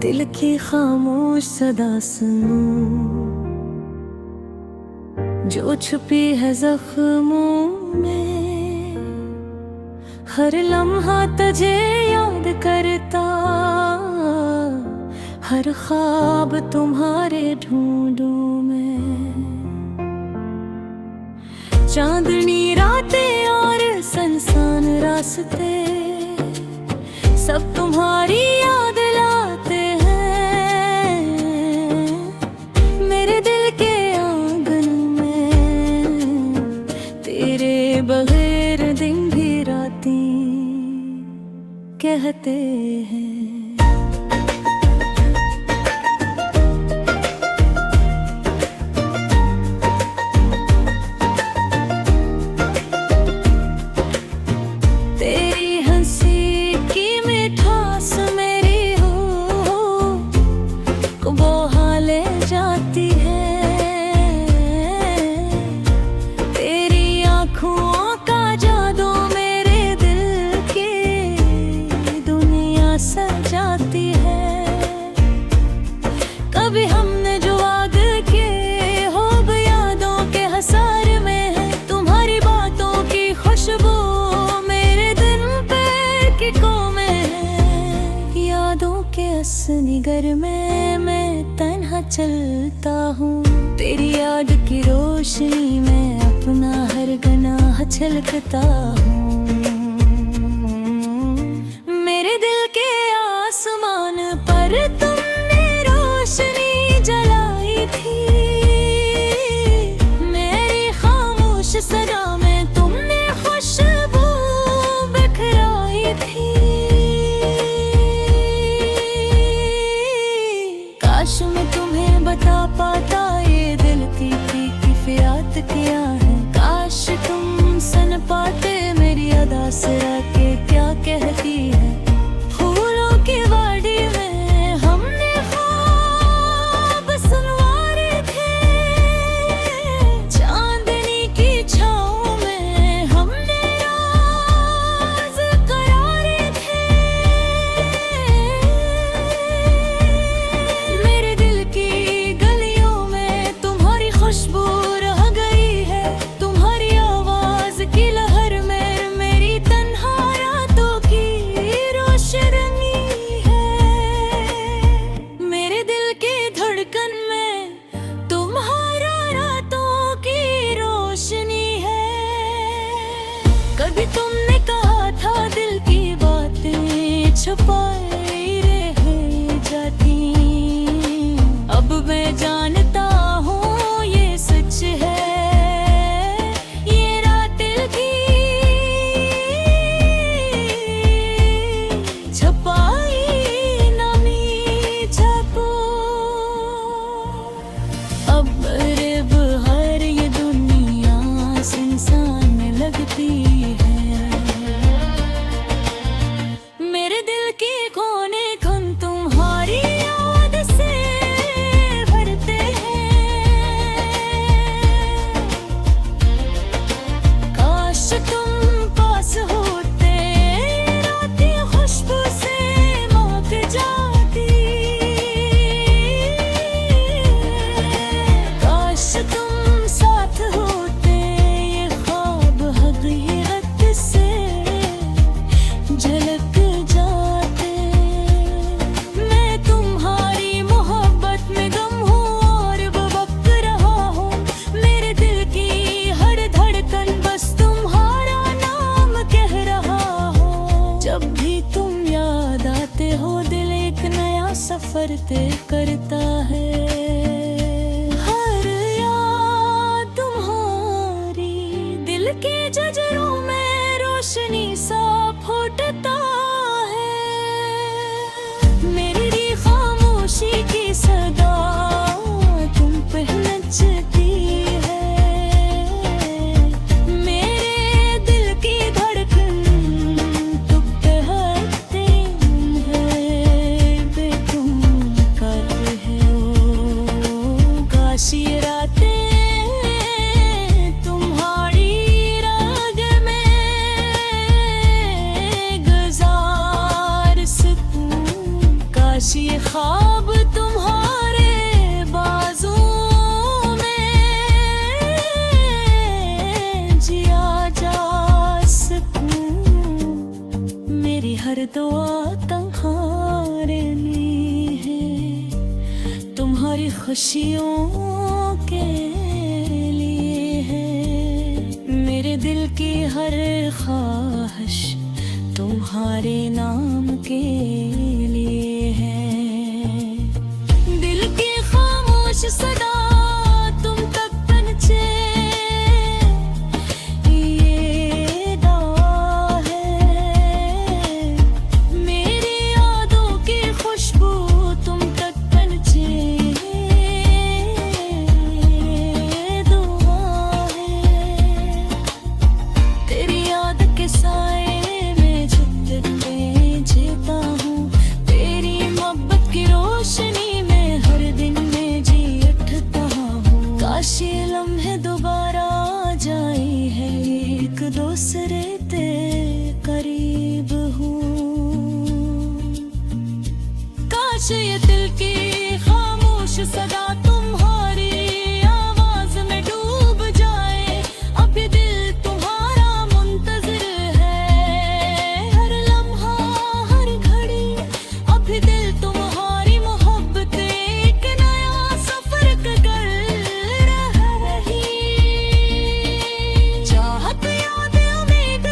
दिल की खामोश सदा सुनूं जो छुपी है जख्मों में। हर लम्हा तुझे याद करता, हर ख्वाब तुम्हारे ढूंढूं मैं। चांदनी रातें और सुनसान रास्ते सब तुम्हारी याद लाते हैं। मेरे दिल के आंगन में तेरे बगैर दिन भी रातें कहते हैं। सजाती है कभी हमने जो वादे किए हो यादों के हसार में है। तुम्हारी बातों की खुशबू मेरे दिल पे किकों में है। यादों के असली घर में मैं तन्हा चलता हूँ। तेरी याद की रोशनी में अपना हर गुनाह छलकता हूँ। पर तुमने रोशनी जलाई थी, मेरी खामोश सदा में तुमने खुशबू बिखराई थी। काश मैं तुम्हें बता पाता ये दिल की कैफियत क्या है। काश तुम सुन पाते मेरी अदा सरा के क्या कहती है। फूलों की वाड़ी में खुशियों के लिए है। मेरे दिल की हर ख्वाहिश तुम्हारे नाम के लिए है। दिल की खामोश सदा तुम तक पहुंचे, ये दुआ है। मेरी यादों की खुशबू तुम तक पहुंचे, ये दुआ है। तेरी याद के साए में छुप के जीता हूँ, तेरी मोहब्बत की रोशनी में हर दिन में जी उठता हूँ। काश ये लम्हे दोबारा आ जाए, है एक दूसरे ते करीब हूँ। काश ये दिल की खामोश सदा तुम्हारी आवाज में डूब जाए। अभी दिल तुम्हारा मुंतजिर है, हर लम्हा हर घड़ी। अभी दिल तुम्हारी मोहब्बत एक नया सफर कर रही। चाहत याद उम्मीद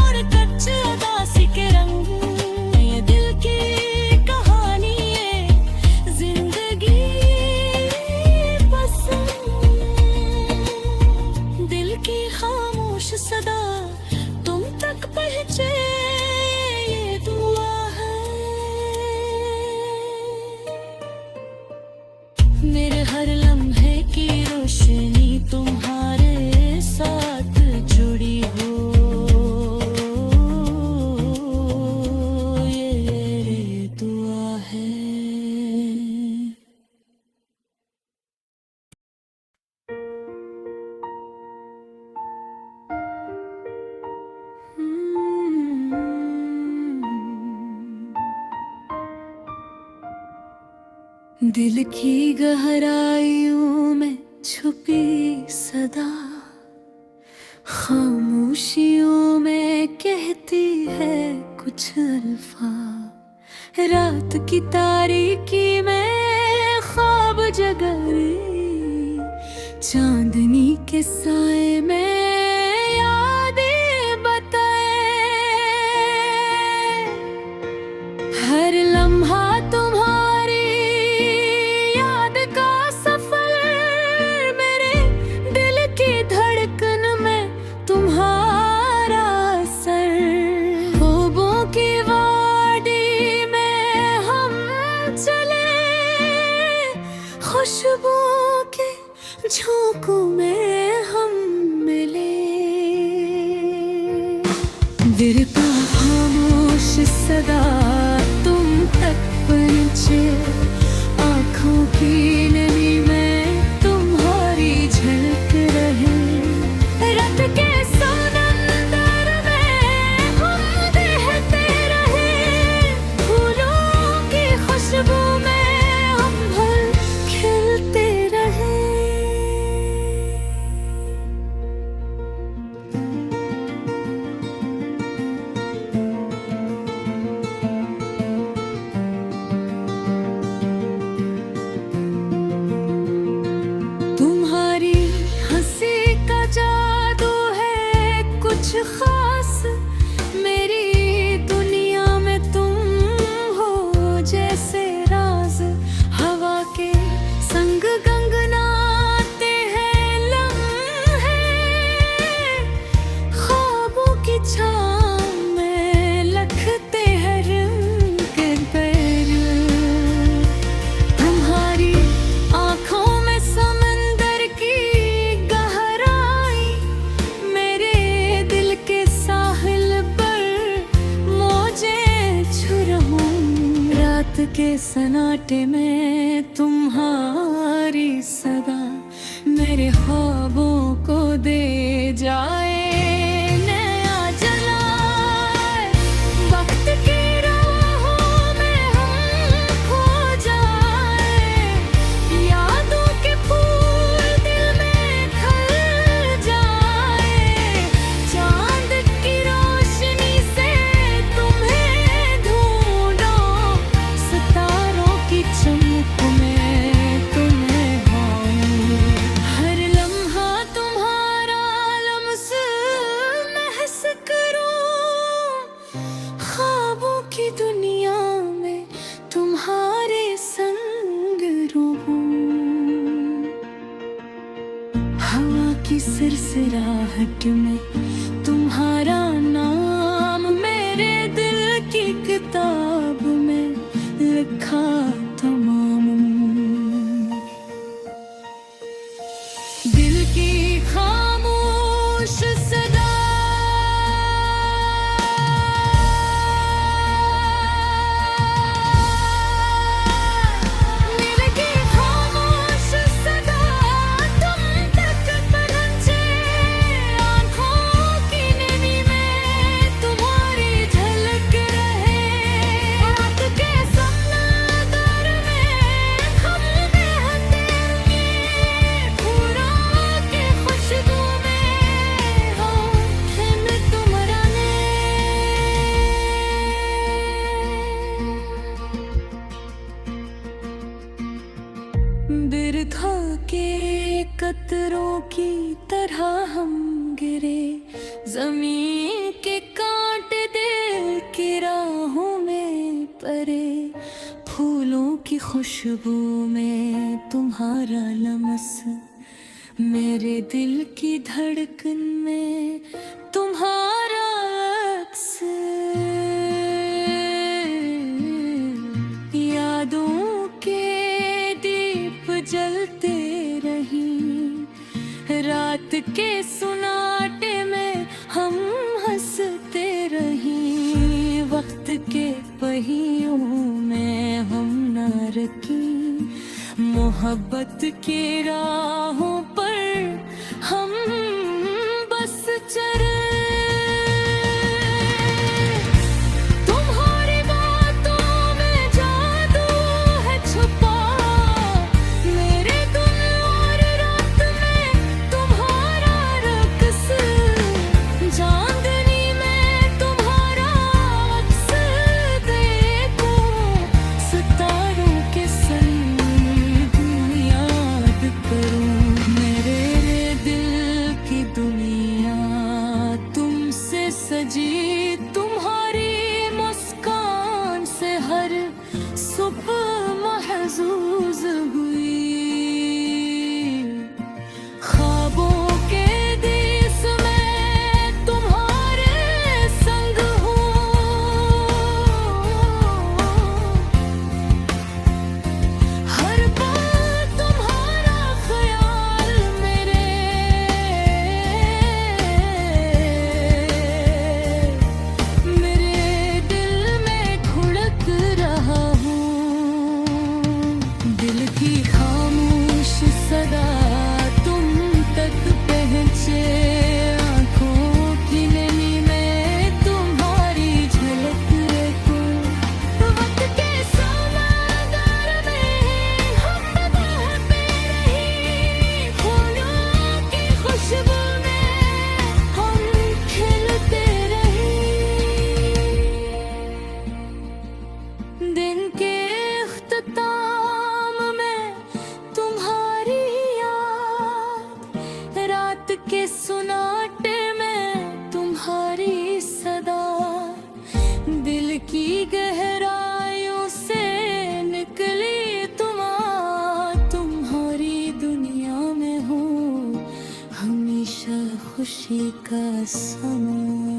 और कच्चे उदासी के रंग, ये दिल की कहानी है जिंदगी पसंद। दिल की खामोश सदा तुम तक पहुंचे, ये दुआ है। मेरे हर लम्हे की रोशनी तुम्हारे साथ जुड़ी हो, ये दुआ है। दिल की गहराइयों में छुपी सदा खामोशियों में कहती है कुछ अल्फाज। रात की तारीकी में ख्वाब जगा रही, चांदनी के साए में यादें बताए। हर लम्हा तुम्हारी याद का सफर, मेरे दिल की धड़कन में तुम्हारा असर। ख्वाबों की वादी में हम चले, खुशबू के झोंकों में हम मिले। दिल का खामोश सदा तुम तक पहुंचे, आँखों की नमी में तुम्हारी झलक रहे। रात के समंदर में हम बहते रहे, फूलों की खुशबू में हम भर खिलते रहे। तुम्हारी हंसी का जादू है कुछ खास, मेरी दुनिया में तुम हो जैसे राज। हवा के संग गंगनाते हैं लम्हे, ख्वाबों की छाँव में लखते हैं रंग के पैर। तुम्हारी आँखों में समंदर की गहराई, मेरे दिल के साहिल पर मौजें छू रहूं। रात के सन्नाटे में तुम्हारी सदा मेरे ख्वाबों को दे जाए। नया जलाए वक्त की राहों में हम खो जाए, यादों के फूल दिल में खिल जाए। चांद की रोशनी से तुम्हें ढूंढो, सितारों की चमक में तुम्हें की सिरसिराहट में तुम्हारा नाम मेरे दिल की किताब में लिखा तमाम। दिल की खामोश सदा बिरखा के कतरों की तरह हम गिरे, जमीन के कांटे दिल की राहों में परे। फूलों की खुशबू में तुम्हारा लमस, मेरे दिल की धड़कन में तुम्हारा अक्स। यादों के दीप जलते रही, रात के सुनाटे में हम हंसते रही। वक्त के पहियों में हम न रखी, मोहब्बत के राहों पर हम बस चले। सजी तुम्हारी मुस्कान से हर सुबह महजूज हुई। ख्वाबों के देश में तुम्हारे संग हूँ, हर पल तुम्हारा ख्याल मेरे। दिल की खामोश सदा तुम तक पहुँचे, आँखों की नमी में तुम्हारी झलक को। वक्त के समंदर में हम बहते रही, फूलों की खुशबू में हम खिलते रही। दिन के इख्तिताम के सुनाटे में तुम्हारी सदा, दिल की गहराइयों से निकली तुम्हारी दुनिया में हो हमेशा खुशी का समा।